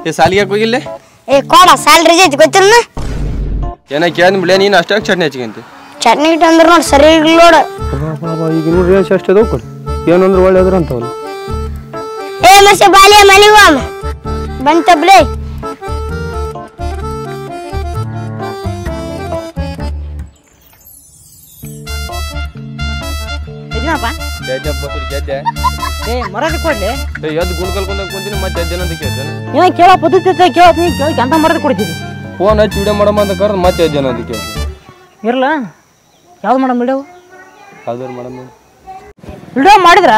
ಏ ಸಾಲಿಗೆ ಹೋಗಿಲ್ಲ ಏ ಕೋಡ ಸ್ಯಾಲ್ರಿ ಐತಿ ಗೊತ್ತಿಲ್ಲ ಏನ ಕೇಳಿದ್ ಬಿಡ ನೀನು ಅಷ್ಟಾಗಿ ಚಟ್ನಿ ಹಚ್ಕೊಂತಿ ಚಟ್ನಿ ಇಟ್ಟು ಅಂದ್ರೆ ನೋಡಿ ಸರಿ ಇಲ್ಲ ನೋಡ ಈಗ ನೋಡ್ರಿ ಎಷ್ಟು ಅದಾವ ಕೊಡಿ ಏನಂದ್ರೆ ಒಳ್ಳೆದ್ರ ಅಂತವಲ್ಲ ಏ ಮಸೆ ಬಾಲಿಯ ಮಲಿವಾಮ ಬಂತಬ್ಲೆ ಏ ಮರದ ಕೊಡ್ಲಿ ಎದ್ದು ಗುಂಡ್ಕಲ್ಕೊಂಡ ಕುಂತೀನಿ ಮತ್ತೆ ಎದ್ದೇನ ಅಂತ ಕೇಳ್ತೇನೆ ಇವ ಕೇಳ ಪದ್ಧತಿ ಕೇಳತ್ನಿ ಕೇಳಿ ಅಂತ ಮರದ ಕೊಡ್ತೀವಿ ಫೋನ್ ಹಚ್ಚಿ ವಿಡಿಯೋ ಮಾಡಮ್ಮ ಅಂತ ಕರೆದು ಮತ್ತೆ ಎದ್ದೇನ ಅಂತ ಕೇಳ್ತೇನೆ ಇರಲ್ಲ ಯಾವ್ದು ಮಾಡಮ್ ವಿಡಿಯೋ ಯಾವ್ದಾರು ಮಾಡಮ್ಮ ವಿಡಿಯೋ ಮಾಡಿದ್ರ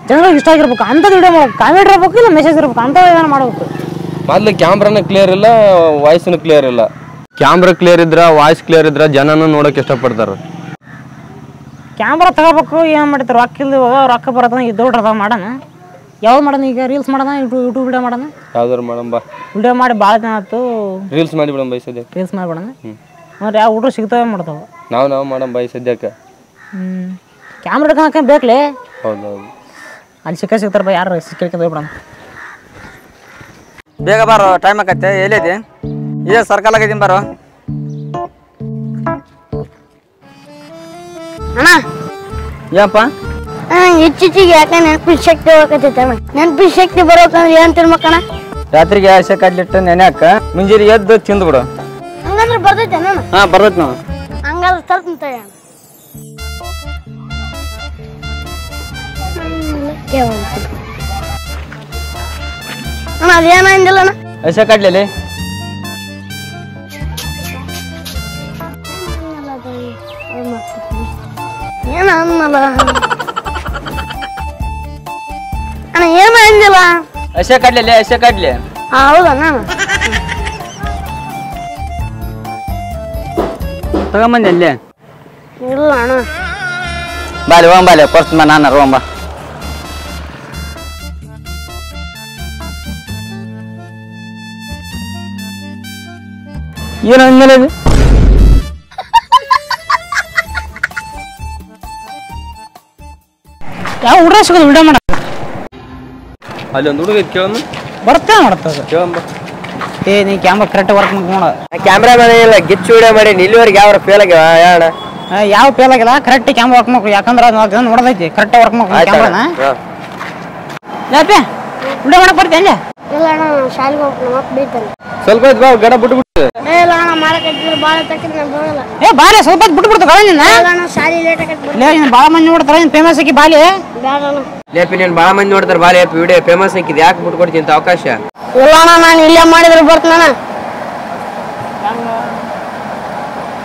ಜನರಿಗೆ ಇಷ್ಟ ಆಗಿರ್ಬೇಕು ಅಂಥದ್ದು ವಿಡಿಯೋ ಮಾಡ್ಬೇಕು ಕಾಮೆಂಟ್ ಇರ್ಬೇಕು ಇಲ್ಲ ಮೆಸೇಜ್ ಇರ್ಬೇಕು ಅಂತ ಏನಾರು ಮಾಡ್ಬೇಕು ಮೊದ್ಲು ಕ್ಯಾಮ್ರಾನ ಕ್ಲಿಯರ್ ಇಲ್ಲ ವಾಯ್ಸ್ನು ಕ್ಲಿಯರ್ ಇಲ್ಲ ಕ್ಯಾಮ್ರಾ ಕ್ಲಿಯರ್ ಇದ್ರ ವಾಯ್ಸ್ ಕ್ಲಿಯರ್ ಇದ್ರ ಜನನ ನೋಡಕ್ ಇಷ್ಟಪಡ್ತಾರ ಕ್ಯಾಮ್ರಾ ತಗೋಬೇಕು ಏನು ಮಾಡ್ತಾರೆ ರೊಕ್ಕ ಇಲ್ದಿವಾಗ ರೊಕ್ಕ ಬರೋದನ್ನ ದೊಡ್ಡದ ಮಾಡೋಣ ಯಾವ್ದು ಮಾಡೋಣ ಈಗ ರೀಲ್ಸ್ ಮಾಡೋಣ ಯೂಟ್ಯೂಬ್ ವಿಡಿಯೋ ಮಾಡೋಣ ಯಾವ್ದಾರು ಮಾಡಂಬ ವಿಡಿಯೋ ಮಾಡಿ ಭಾಳ ದಿನ ಆಯ್ತು ರೀಲ್ಸ್ ಮಾಡಿ ಬಿಡಮ್ ಬೈ ಸದ್ಯಕ್ಕೆ ರೀಲ್ಸ್ ಮಾಡಿಬಿಡೋಣ ಅಂದ್ರೆ ಯಾವ ಹುಡುಗರು ಸಿಗ್ತವೆ ಮಾಡ್ತಾವೆ ನಾವು ಮಾಡಮ್ ಬೈ ಸದ್ಯಕ್ಕೆ ಕ್ಯಾಮ್ರಾ ಹಿಡ್ಕೊಳಕ್ಕೆ ಬೇಕಲೇ ಹೌದೌದು ಅಲ್ಲಿ ಸಿಗ್ತಾರೆ ಬೈ ಯಾರು ಸಿಕ್ಕಿ ಬಿಡೋಣ ಬೇಗ ಬಾರೋ ಟೈಮ್ ಆಕತ್ತೆ ಎಲ್ಲಿದೆ ಈಗ ಸರ್ಕಲ್ ಆಗಿದ್ದೀನಿ ಬಾರೋ ಅಣ್ಣ ಏನಪ್ಪ ಹೆಚ್ಚಿಚ್ಚಿಗೆ ಯಾಕೆ ನೆನಪಿನ ಶಕ್ತಿ ಹೋಗಕತ್ತೈತೆ ಅಣ್ಣ ನೆನಪಿನ ಶಕ್ತಿ ಬರೋಕಂದ್ರೆ ಏನ್ ತಿನ್ಬೇಕಣ್ಣ ರಾತ್ರಿಗೆ ಆಸೆ ಕಡ್ಲಿಟ್ಟು ನೆನೆಯಾಕ ಮುಂಜಾನೆ ಎದ್ದು ತಿಂದು ಹಂಗಂದ್ರೆ ಬರ್ತೈತೆ ಅಣ್ಣ ಹಾ ಬರ್ತೈತಿ ನಾವು ಹಂಗಾದ್ರೆ ತರ್ತೀನಿ ಅಣ್ಣ ಅದೇನಿಲ್ಲ ಅಣ್ಣ ಆಸೆ ಕಡ್ಲಿ ಏನ ಅನ್ನಲ್ಲ ಅಣ್ಣ ಏನು ಅಂದಿಲ್ಲ ಆಸೆ ಕಡ್ಲಿ ಆಸೆ ಕಡ್ಲಿ ಹೌದಣ್ಣ ತಗೊಂಬಂದೆ ಅಲ್ಲಿ ಇಲ್ಲ ಅಣ್ಣ ಬಾಲಿ ಹೋಗಂಬಾಲಿ ಕೊಡ್ತ ನಾನು ಹೋಗಂಬ ಏನು ಅಂದ್ಮೇಲೆ ಇದು ಯಾವ ಹುಡುಗ ಸಿಗೋದು ವಿಡಿಯೋ ಮಾಡ ಅಲ್ಲಿ ಒಂದು ಹುಡುಗ ಕೇಳಮ್ಮ ಬರ್ತೇವೆ ಮಾಡ್ತದೆ ಕೇಳಮ್ಮ ಏ ನೀ ಕ್ಯಾಮ್ರಾ ಕರೆಕ್ಟ್ ವರ್ಕ್ ನೋಡ ಕ್ಯಾಮ್ರಾ ಇಲ್ಲ ಗಿಚ್ಚು ವಿಡಿಯೋ ಮಾಡಿ ಇಲ್ಲಿವರೆಗೆ ಯಾವ ಫೇಲ್ ಆಗ್ಯಾವ ಯಾಣ ಯಾವ ಫೇಲ್ ಆಗಿಲ್ಲ ಕರೆಕ್ಟ್ ಕ್ಯಾಮ್ರಾ ವರ್ಕ್ ಮಾಡ್ಬೇಕು ಯಾಕಂದ್ರೆ ಅದು ನೋಡದೈತಿ ಕರೆಕ್ಟ್ ವರ್ಕ್ ಮಾಡ್ಬೇಕು ಕ್ಯಾಮ್ರಾನ ಯಾಪೆ ವಿಡಿಯೋ ಮಾಡಕ್ ಬರ್ತೀನಿ ಅಲ್ಲೇ ಇಲ್ಲ ಅಣ್ಣ ಶಾಲೆಗೆ ಹೋಗ್ತೀನಿ ಮತ್ತೆ ಬೈತಾನೆ ಸ್ವಲ್ಪ ಹೊತ್ತು ಬಾ ಗಡ ಬಿಟ್ಟು ಇಲ್ಲ ಅಣ್ಣ ಮಾಡಕತ್ತಿದ್ರು ಭಾಳ ತಕ್ಕಿ ನಾನು ಬರೋಲ್ಲ ಏ ಬಾಲೆ ಸ್ವಲ್ಪ ಬಿಟ್ಟು ಬಿಡ್ತು ಗಳ ನಿನ್ನ ಇಲ್ಲ ಅಣ್ಣ ಶಾಲೆ ಲೇಟ್ ಆಗತ್ತೆ ಲೇ ನೀನು ಭಾಳ ಮಂದಿ ನೋಡ್ತಾರೆ ನೀನು ಫೇಮಸ್ ಆಗಿ ಬಾಲಿ ಬೇಡ ಅಣ್ಣ ಲೇಪಿ ನೀನು ಭಾಳ ಮಂದಿ ನೋಡ್ತಾರೆ ಬಾಲಿ ವಿಡಿಯೋ ಫೇಮಸ್ ಹಾಕಿದ್ ಯಾಕೆ ಬಿಟ್ಟು ಕೊಡ್ತೀನಿ ಅಂತ ಅವಕಾಶ ಇಲ್ಲ ಅಣ್ಣ ನಾನು ಇಲ್ಲೇ ಮಾಡಿದ್ರೆ ಬರ್ತೀನಿ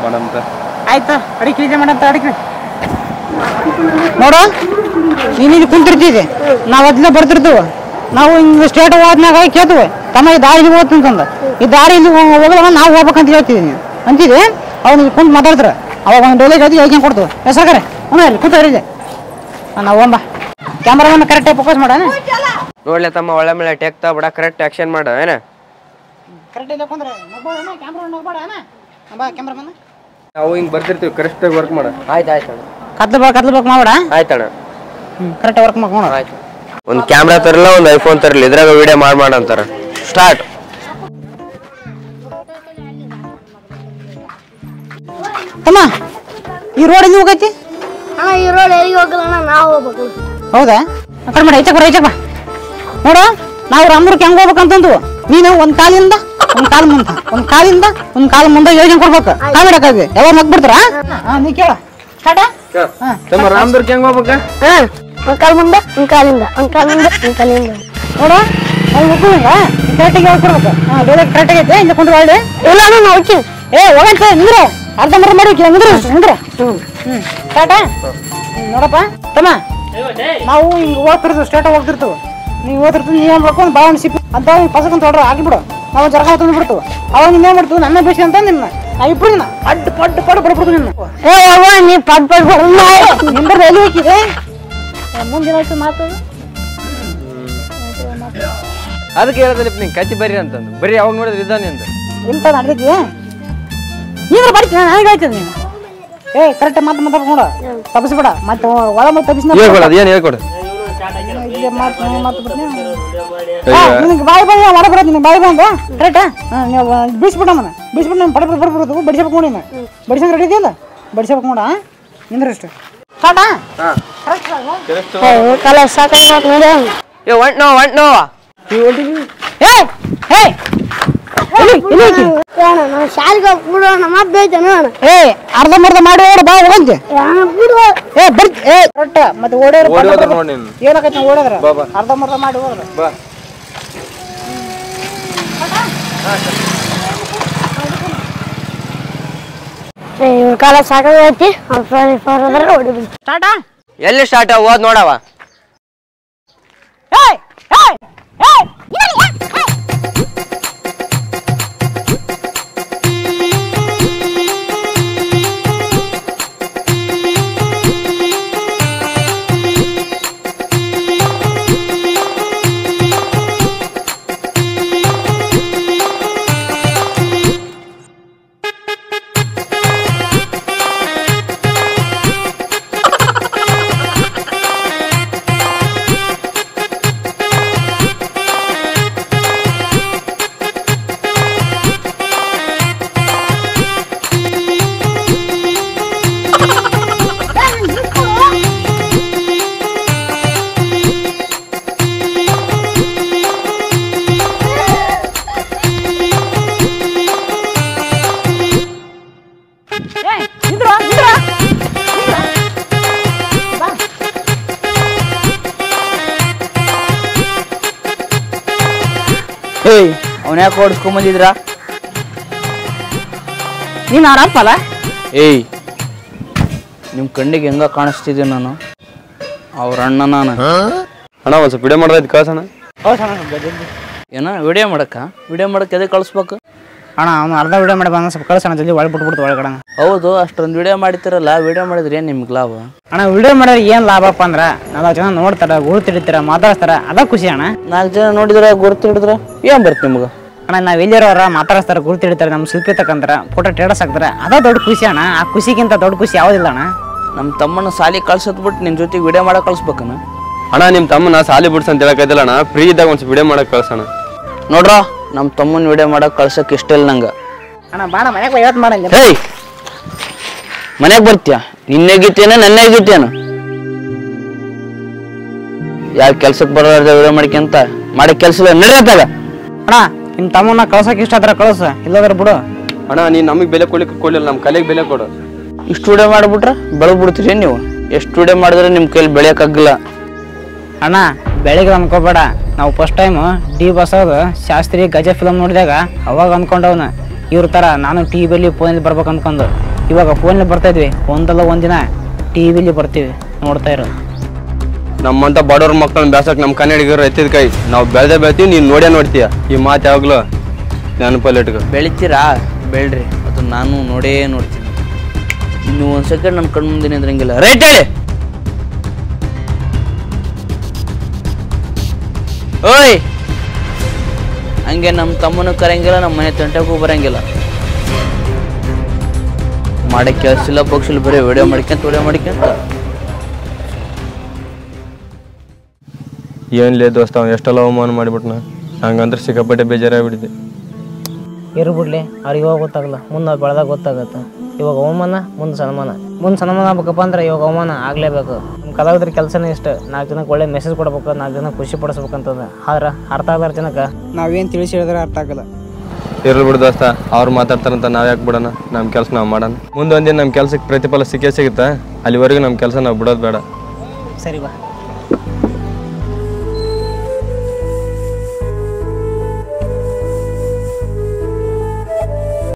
ಮಾಡಂತ ಆಯ್ತು ಅಡಿಕೆ ಇದೆ ಮಾಡಂತ ಅಡಿಕೆ ನೋಡು ನೀನು ಇಲ್ಲಿ ಕುಂತಿರ್ತಿದ್ದೆ ನಾವು ಅದನ್ನ ಬರ್ತಿರ್ತೀವಿ ನಾವು ಹಿಂಗೆ ಸ್ಟೇಟ್ ಹೋದ್ನಾಗ ಕೇಳ್ತೀವಿ ತಮ್ಮ ಈ ದಾರಿ ಹೋಗ್ತಂತಂದ ಈ ದಾರಿ ಇಲ್ಲಿ ಹೋಗೋಣ ನಾವು ಹೋಗ್ಬೇಕಂತ ಹೇಳ್ತೀವಿ ನೀವು ಅಂತಿದ್ದೆ ಅವ್ನು ಕುಂತು ಮಾತಾಡ್ತಾರೆ ಅವಾಗ ಒಂದು ಡೋಲೇಜ್ ಅದು ಹೇಳ್ಕೊಂಡು ಕೊಡ್ತೀವಿ ಎಸಾಕರೆ ಹ್ಞೂ ಅಲ್ಲಿ ಕೂತರಿದೆ ನಾವು ಹೋಗ್ಬ ಕ್ಯಾಮ್ರಾಮನ್ ಕರೆಕ್ಟಾಗಿ ಫೋಕಸ್ ಮಾಡೋಣ ನೋಡ್ಲೆ ತಮ್ಮ ಒಳ್ಳೆ ಮೇಲೆ ಟೇಕ್ ಬಿಡ ಕರೆಕ್ಟ್ ಆಕ್ಷನ್ ಮಾಡ ಏನ ಕರೆಕ್ಟ್ ಇಲ್ಲ ಕೊಂದ್ರೆ ಕ್ಯಾಮ್ರಾ ನೋಡ್ಬೇಡ ಕ್ಯಾಮ್ರಾಮನ್ ನಾವು ಹಿಂಗೆ ಬರ್ತಿರ್ತೀವಿ ಕರೆಕ್ಟಾಗಿ ವರ್ಕ್ ಮಾಡ ಆಯ್ತು ಕತ್ಲಬೇಕು ಮಾಡ್ಬೇಡ ಆಯ್ತಣ್ಣ ಕರೆಕ್ಟ್ ವರ್ಕ್ ಮಾಡ್ಕೊಂಡು ಆಯ್ತು ಒಂದು ಕ್ಯಾಮ್ರಾ ತರಲ್ಲ ಒಂದು ಐಫೋನ್ ತರಲಿ ಇದ್ರಾಗ ವಿಡಿಯೋ ಮಾಡ ಅಂತಾರ ಸ್ಟಾರ್ಟ್ ತಮ್ಮ ಈ ರೋಡ್ ಎಲ್ಲಿ ಹೋಗೈತಿ ಅಣ್ಣ ಈ ರೋಡ್ ಎಲ್ಲಿಗೆ ಹೋಗಲ್ಲ ಅಣ್ಣ ನಾವು ಹೋಗ್ಬೇಕು ಹೌದಾ ಆ ಕಡೆ ಮಾಡಿ ಐಚಕ್ ಬಾ ನೋಡು ನಾವು ರಾಮದುರ್ಗಕ್ಕೆ ಹೆಂಗ್ ಹೋಗ್ಬೇಕಂತಂದು ನೀನು ಒಂದ್ ಕಾಲಿಂದ ಒಂದ್ ಕಾಲ್ ಮುಂದೆ ಯೋಜನೆ ಕೊಡ್ಬೇಕು ಕಾಮಿಡಕ್ಕಾಗಿ ಯಾವಾಗ ನಗ್ಬಿಡ್ತಾರ ನೀ ಕೇಳ ತಮ್ಮ ರಾಮದುರ್ಗ ಹೆಂಗ್ ಹೋಗ್ಬೇಕ ಒಂದ್ ಕಾಲ್ ಮುಂದೆ ಒಂದ್ ಕಾಲಿಂದ ನೋಡು ಅಲ್ಲಿ ಕರೆಕ್ಟಾಗಿ ಹೇಳ್ಕೊಡ್ಬೇಕು ಡೈರೆಕ್ಟ್ ಕರೆಕ್ಟ್ ಆಗೈತೆ ಇಲ್ಲಿ ಕೊಂಡು ಒಳ್ಳೆ ಇಲ್ಲ ಅಣ್ಣ ನಾವು ಹೋಗ್ತೀನಿ ಏ ಹೋಗಂತ ನಿಂದ್ರೆ ಅರ್ಧ ಮರ ಮಾಡಿ ನಿಂದ್ರೆ ಟಾಟಾ ನೋಡಪ್ಪ ತಮ್ಮ ನಾವು ಹಿಂಗೆ ಹೋಗ್ತಿರ್ತೀವಿ ಸ್ಟೇಟ್ ಹೋಗ್ತಿರ್ತೀವಿ ನೀವು ಓದಿರ್ತೀವಿ ನೀವು ಏನ್ ಮಾಡ್ಕೊಂಡು ಬಾಳೆ ಸಿಪ್ಪಿ ಅಂತ ಪಸಕಂತ ಹೊಡ್ರ ಆಗಿಬಿಡು ನಾವು ಜರಗ ತಂದು ಬಿಡ್ತೀವಿ ಅವಾಗ ನೀನು ಮಾಡ್ತೀವಿ ನನ್ನ ಬೇಸಿ ಅಂತ ನಿನ್ನ ನಾ ಇಬ್ಬರು ನಿನ್ನ ಪಡ್ಡು ಬಡ್ಬಿಡ್ತು ನಿನ್ನ ನೀ ಪಡ್ ನಿಂದ್ರೆ ಎಲ್ಲಿ ಹೋಗಿದೆ ಮುಂದಿನ ಆಯ್ತು ಮಾತು ಅದಕ್ಕೆ ಹೇಳೋದಿಲ್ಲ ನೀನು ಕಚ್ಚಿ ಬರ್ರಿ ಅಂತಂದು ಬರೀ ಅವಾಗ ನೋಡಿದ್ರೆ ಇದ್ದಾನೆ ಅಂತ ಇಂಥ ನಡೆದಿದ್ವಿ ನೀನು ಬರ್ತೀನಿ ನಾನು ಹೇಗೆ ಆಯ್ತದ ನೀನು ಏ ಕರೆಕ್ಟ್ ಮಾತಾಡ್ಕೊಂಡು ತಪ್ಪಿಸ್ಬೇಡ ಮತ್ತೆ ಒಳ ಮತ್ತೆ ತಪ್ಪಿಸ್ ಹೇಳ್ಕೊಡು ಏನು ಹೇಳ್ಕೊಡು ನಿನಗೆ ಬಾಯಿ ಬಾಯಿ ಮಾಡಬಾರ್ದು ನಿನಗೆ ಬಾಯಿ ಬಂದ ಕರೆಕ್ಟಾ ನೀವು ಬಿಡಿಸ್ಬಿಟ್ಟಮ್ಮನ ಬಿಡಿಸ್ಬಿಟ್ಟು ನಾನು ಪಡ ಬಡ್ಬರೋದು ಬಡಿಸಬೇಕು ನೋಡಿ ಬಡಿಸಂಗೆ ರೆಡಿ ಇದೆಯಲ್ಲ ಬಡಿಸಬೇಕು ನೋಡ ನಿಂದ್ರಷ್ಟು ಸ್ಟಾರ್ಟಾ ಕಾಲ ಸಾಕಾಗಿ ನೋಡಿ ಏ ಒಂಟ್ನೋ ನಾವು ಶಾಲೆಗೆ ಕೂಡ ನಮ್ಮ ಬೇಜಾನ ಏ ಅರ್ಧಂಬರ್ಧ ಮಾಡಿ ಓಡ ಬಾ ಹೋಗಂತೆ ಏ ಬರ್ತಿ ಏ ಕರೆಕ್ಟ್ ಮತ್ತೆ ಓಡೋರು ಏನಕೈತಿ ಓಡೋದ್ರ ಅರ್ಧಂಬರ್ಧ ಮಾಡಿ ಹೋದ್ರ ಇವ್ರ ಕಾಲ ಸಾಕಾಗೈತಿ ಹೊಡಿಬಿಡಿ ಸ್ಟಾರ್ಟಾ ಎಲ್ಲಿ ಸ್ಟಾರ್ಟ್ ಓದ್ ನೋಡವ ಏಯ್ ಏಯ್ ಏಯ್ ಏಯ್ ಅವನ ಯಾಕೆ ಓಡಿಸ್ಕೊಂಬಂದಿದ್ರ ನೀನು ಆರಾಮಲ್ಲ ಏಯ್ ನಿಮ್ಮ ಕಣ್ಣಿಗೆ ಹೆಂಗ ಕಾಣಿಸ್ತಿದ್ದೆ ನಾನು ಅವ್ರ ಅಣ್ಣ ನಾನು ಅಣ್ಣ ಒಂದು ಸ್ವಲ್ಪ ವಿಡಿಯೋ ಮಾಡೋದೈತಿ ಕಳ್ಸೋಣ ಏನ ವಿಡಿಯೋ ಮಾಡಕ್ಕೆ ಎದೆ ಕಳಿಸ್ಬೇಕು ಅಣ್ಣ ಅವ್ನು ಅರ್ಧ ವಿಡಿಯೋ ಮಾಡಿ ಬಂದ ಸ್ವಲ್ಪ ಕಳ್ಸೋಣ ಜಲ್ದಿ ಒಳಗೆ ಬಿಟ್ಬಿಡ್ತು ಒಳಗಡೆ ಹೌದು ಅಷ್ಟೊಂದು ವಿಡಿಯೋ ಮಾಡ್ತಿರಲ್ಲ ವಿಡಿಯೋ ಮಾಡಿದ್ರೆ ಏನು ನಿಮ್ಗೆ ಲಾಭ ಅಣ್ಣ ವಿಡಿಯೋ ಮಾಡಿದ್ರೆ ಏನು ಲಾಭಪ್ಪ ಅಂದ್ರೆ 4 ಜನ ನೋಡ್ತಾರ ಗುರುತಿಡ್ತಾರ ಮಾತಾಡ್ತಾರ ಅದ ಖುಷಿ ಅಣ್ಣ 4 ಜನ ನೋಡಿದ್ರೆ ಗುರುತು ಹಿಡಿದ್ರೆ ಏನು ಬರುತ್ತೆ ನಿಮ್ಗೆ ಅಣ್ಣ ನಾವು ಎಲ್ಲಿರೋರ ಮಾತಾಡಿಸ್ತಾರ ಗುರುತಿಡ್ತಾರೆ ನಮ್ಮ ಶಿಲ್ಪಿ ತಕ್ಕಂತಾರ ಫೋಟೋ ಟೇಡಸ್ ಹಾಕ್ತಾರೆ ಅದ ದೊಡ್ಡ ಖುಷಿ ಅಣ್ಣ ಆ ಖುಷಿಗಿಂತ ದೊಡ್ಡ ಖುಷಿ ಯಾವುದಿಲ್ಲ ಅಣ್ಣ ನಮ್ಮ ತಮ್ಮನ ಸಾಲಿ ಕಳ್ಸೋದ್ಬಿಟ್ಟು ನಿನ್ನ ಜೊತೆಗೆ ವಿಡಿಯೋ ಮಾಡಕ್ಕೆ ಕಳಿಸ್ಬೇಕಣ್ಣ ಅಣ್ಣ ನಿಮ್ಮ ತಮ್ಮನ ಸಾಲಿ ಬಿಡ್ಸ ಅಂತ ಹೇಳಕೈತಿಲ್ಲ ಅಣ್ಣ ಫ್ರೀ ಇದ್ದಾಗ ಒಂದು ವಿಡಿಯೋ ಮಾಡಕ್ಕೆ ಕಳ್ಸೋಣ ನೋಡ್ರ ನಮ್ಮ ತಮ್ಮನ ವಿಡಿಯೋ ಮಾಡಕ್ಕೆ ಕಳ್ಸೋಕೆ ಇಷ್ಟ ಇಲ್ಲ ನಂಗೆ ಅಣ್ಣ ಬಾಣ ಮನೆಗೆ ಇವತ್ತು ಮಾಡಂಗೆ ಹೇಯ್ ಮನೆಗೆ ಬರ್ತೀಯ ನಿನ್ನೆಗಿತ್ತೇನ ನನ್ನೆಗಿತ್ತೇನು ಯಾವ ಕೆಲ್ಸಕ್ಕೆ ಬರೋದ ವಿಡಿಯೋ ಮಾಡ್ಕೊಂತ ಮಾಡಿ ಕೆಲಸ ಇಲ್ಲ ನಡೆಯತ್ತಾಗ ಅಣ್ಣ ನಿಮ್ಮ ತಮ್ಮನ ಕಳ್ಸೋಕೆ ಇಷ್ಟ ಆದ್ರೆ ಕಳ್ಸ ಇಲ್ಲದ್ರ ಬಿಡು ಅಣ್ಣ ನೀನು ನಮಗೆ ಬೆಲೆ ಕೊಡ್ಲಿಲ್ಲ ನಮ್ಮ ಕಲೆಗೆ ಬೆಲೆ ಕೊಡು ಇಷ್ಟು ವಿಡಿಯೋ ಮಾಡಿಬಿಟ್ರೆ ಬೆಳಗ್ಗೆ ಬಿಡ್ತೀರಿ ನೀವು ಎಷ್ಟು ವಿಡಿಯೋ ಮಾಡಿದ್ರೆ ನಿಮ್ಮ ಕೈಲಿ ಬೆಳೆಯೋಕ್ಕಾಗಲ್ಲ ಅಣ್ಣ ಬೆಳಿಗ್ಗೆ ಅನ್ಕೋಬೇಡ ನಾವು ಫಸ್ಟ್ ಟೈಮ್ ಡಿ ಬಸೋದು ಶಾಸ್ತ್ರಿ ಗಜ ಫಿಲಮ್ ನೋಡಿದಾಗ ಅವಾಗ ಅನ್ಕೊಂಡವನ ಇವ್ರ ಥರ ನಾನು ಟಿ ವಿಲಿ ಫೋನಲ್ಲಿ ಬರ್ಬೇಕು ಅನ್ಕೊಂಡು ಇವಾಗ ಫೋನಲ್ಲಿ ಬರ್ತಾ ಇದ್ವಿ ಒಂದಲ್ಲ ಒಂದಿನ ಟಿ ವಿಲಿ ಬರ್ತೀವಿ ನೋಡ್ತಾ ಇರೋ ನಮ್ಮಂತ ಬಡವ್ರ ಮಕ್ಕಳನ್ನ ಬ್ಯಾಸಕ್ಕೆ ನಮ್ಮ ಕನ್ನಡಿಗರು ಎತ್ತಿದ ಕೈ ನಾವು ಬೆಳ್ತೀವಿ ನೀನು ನೋಡ್ತೀಯ ಈ ಮಾತು ಯಾವಾಗಲೂ ನೆನಪಲ್ಲಿ ಇಟ್ಕೊ ಬೆಳಿತೀರಾ ಬೆಳ್ರಿ ಅದು ನಾನು ನೋಡ್ತೀನಿ ಇನ್ನು ಒಂದು ಸೆಕೆಂಡ್ ನನ್ನ ಕಣ್ಣು ಮುಂದೆ ನಿಂದ್ರಂಗಿಲ್ಲ ರೈಟ್ ಹೇಳಿ ಓಯ್ ಹಂಗೆ ನಮ್ಮ ತಮ್ಮನೂ ಕರಂಗಿಲ್ಲ ನಮ್ಮ ಮನೆ ತಂಟಕ್ಕೂ ಬರಂಗಿಲ್ಲ ಮಾಡಕ್ಕೆ ಕೆಲಸಿಲ್ಲ ಪಕ್ಷಿಲ್ಲ ಬರೀ ವಿಡಿಯೋ ಮಾಡ್ಕೊಂತ ಏನ್ಲೇ ದೋಸ್ತ ಅವ್ನು ಎಷ್ಟೆಲ್ಲ ಅವಮಾನ ಮಾಡಿಬಿಟ್ನ ಹಂಗಂದ್ರೆ ಸಿಕ್ಕಾಪಟ್ಟೆ ಬೇಜಾರಾಗ್ಬಿಟ್ಟಿದೆ ಇರ್ಬಿಡ್ಲಿ ಅವ್ರಿಗೆ ಇವಾಗ ಗೊತ್ತಾಗಲ್ಲ ಮುಂದೆ ನಾವು ಬೆಳೆದಾಗ ಗೊತ್ತಾಗತ್ತೆ ಇವಾಗ ಅವಮಾನ ಮುಂದೆ ಸನ್ಮಾನ ಆಗ್ಬೇಕಪ್ಪ ಅಂದ್ರೆ ಇವಾಗ ಅವಮಾನ ಆಗಲೇಬೇಕು ನಮ್ಮ ಕಲಾವಿದ್ರ ಕೆಲಸನೇ ಇಷ್ಟ 4 ಜನಕ್ಕೆ ಒಳ್ಳೆ ಮೆಸೇಜ್ ಕೊಡ್ಬೇಕು 4 ಜನ ಖುಷಿ ಪಡಿಸ್ಬೇಕಂತಂದ್ರೆ ಆದ್ರೆ ಅರ್ಥ ಆಗಲಾರ ಜನಕ್ಕೆ ನಾವೇನು ತಿಳಿಸಿ ಹೇಳಿದ್ರೆ ಅರ್ಥ ಆಗಲ್ಲ ಇರ್ಲಿ ಬಿಡು ದೋಸ್ತ ಅವ್ರು ಮಾತಾಡ್ತಾರಂತ ನಾವು ಯಾಕೆ ಬಿಡೋಣ ನಮ್ಮ ಕೆಲಸ ನಾವು ಮಾಡೋಣ ಮುಂದೆ ಒಂದಿನ ನಮ್ಮ ಕೆಲಸಕ್ಕೆ ಪ್ರತಿಫಲ ಸಿಕ್ಕೇ ಸಿಗುತ್ತೆ ಅಲ್ಲಿವರೆಗೂ ನಮ್ಮ ಕೆಲಸ ನಾವು ಬಿಡೋದು ಬೇಡ ಸರಿ ಬಾ